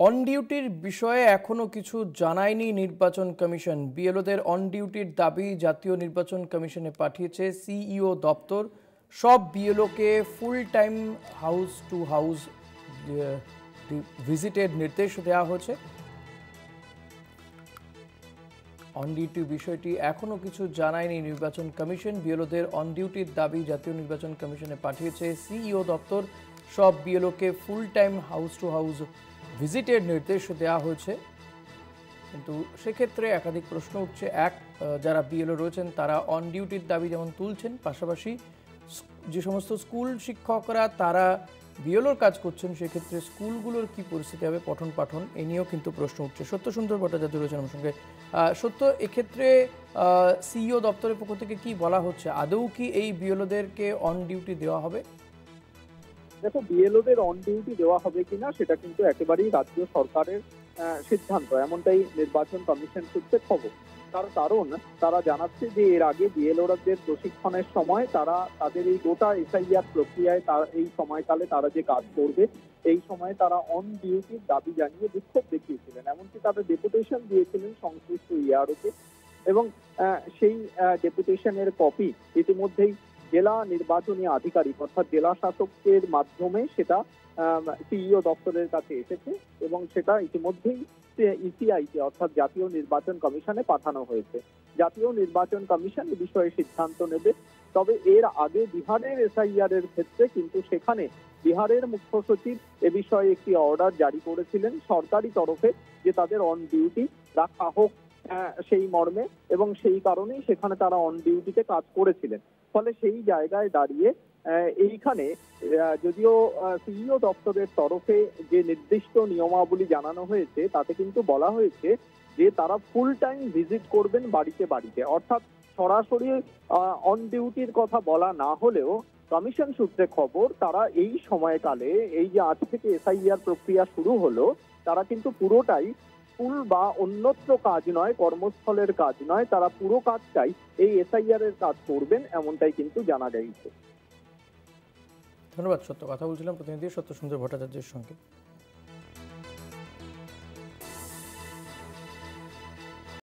On ডিউটির বিষয়ে এখনো কিছু জানায়নি নির্বাচন কমিশন। বিএলওদের অন ডিউটির দাবি জাতীয় নির্বাচন কমিশনে পাঠিয়েছে সিইও দপ্তর। সব বিএলওকে full time house to house ভিজিটের নির্দেশ দেওয়া হয়েছে। অন ডিউটি বিষয়টি এখনো কিছু জানায়নি নির্বাচন কমিশন। বিএলওদের অন ডিউটির দাবি জাতীয় নির্বাচন কমিশনে পাঠিয়েছে সিইও দপ্তর। সব বিএলওকে full time house to house ভিজিটের নির্দেশ দেওয়া হয়েছে। কিন্তু সেক্ষেত্রে একাধিক প্রশ্ন উঠছে। যারা বিএলও রয়েছেন তারা অন ডিউটির দাবি যেমন তুলছেন, পাশাপাশি যে সমস্ত স্কুল শিক্ষকরা তারা বিএলওর কাজ করছেন, সেক্ষেত্রে স্কুলগুলোর কি পরিস্থিতি হবে, পঠন পাঠন এ নিয়েও কিন্তু প্রশ্ন উঠছে। সত্য সুন্দর ভট্টাচার্য রয়েছেন আমার সঙ্গে। সত্য, এক্ষেত্রে সিইও দপ্তরের পক্ষ থেকে কি বলা হচ্ছে? আদৌ কি এই বিএলওদেরকে অন ডিউটি দেওয়া হবে? দেখো, বিএলওদের অন ডিউটি দেওয়া হবে কিনা সেটা কিন্তু একেবারেই রাজ্য সরকারের সিদ্ধান্ত, এমনটাই নির্বাচন কমিশন সূত্রে খবর। তার কারণ তারা জানাচ্ছে যে এর আগে বিএলওদের প্রশিক্ষণের সময় তারা তাদের এই গোটা এসআইআর প্রক্রিয়ায় এই সময়কালে তারা যে কাজ করবে এই সময় তারা অন ডিউটির দাবি জানিয়ে বিক্ষোভ দেখিয়েছিলেন, এমনকি তাদের ডেপুটেশন দিয়েছিলেন সংশ্লিষ্ট ইআরওকে। এবং সেই ডেপুটেশনের কপি ইতিমধ্যেই জেলা নির্বাচনী আধিকারিক অর্থাৎ জেলা শাসকের মাধ্যমে সেটা সিইও দপ্তরের কাছে এসেছে এবং সেটা ইতিমধ্যেই ইসিআইতে অর্থাৎ জাতীয় নির্বাচন কমিশনে পাঠানো হয়েছে। জাতীয় নির্বাচন কমিশন এ বিষয়ে সিদ্ধান্ত নেবে। তবে এর আগে বিহারের এসআইআর এর ক্ষেত্রে কিন্তু সেখানে বিহারের মুখ্য সচিব এ বিষয়ে একটি অর্ডার জারি করেছিলেন সরকারি তরফে, যে তাদের অন ডিউটি রাখা হোক সেই মর্মে, এবং সেই কারণেই সেখানে তারা অন ডিউটিতে কাজ করেছিলেন। ফলে সেই জায়গায় দাঁড়িয়ে এইখানে যদিও সিইও দপ্তরের তরফে যে নির্দিষ্ট নিয়মাবলী জানানো হয়েছে তাতে কিন্তু বলা হয়েছে যে তারা ফুল টাইম ভিজিট করবেন বাড়িতে বাড়িতে, অর্থাৎ সরাসরি অন ডিউটির কথা বলা না হলেও কমিশন সূত্রে খবর তারা এই সময়কালে এই যে আজ থেকে এসআইআর প্রক্রিয়া শুরু হলো তারা কিন্তু পুরোটাই স্কুল বা অন্যত্র কাজ নয়, কর্মস্থলের কাজ নয়, তারা পুরো কাজটাই এই এসআইআর এর কাজ করবেন, এমনটাই কিন্তু জানা গেছে। ধন্যবাদ সত্য। কথা বলছিলাম প্রতিনিধি সত্য সুন্দর ভট্টাচার্যের সঙ্গে।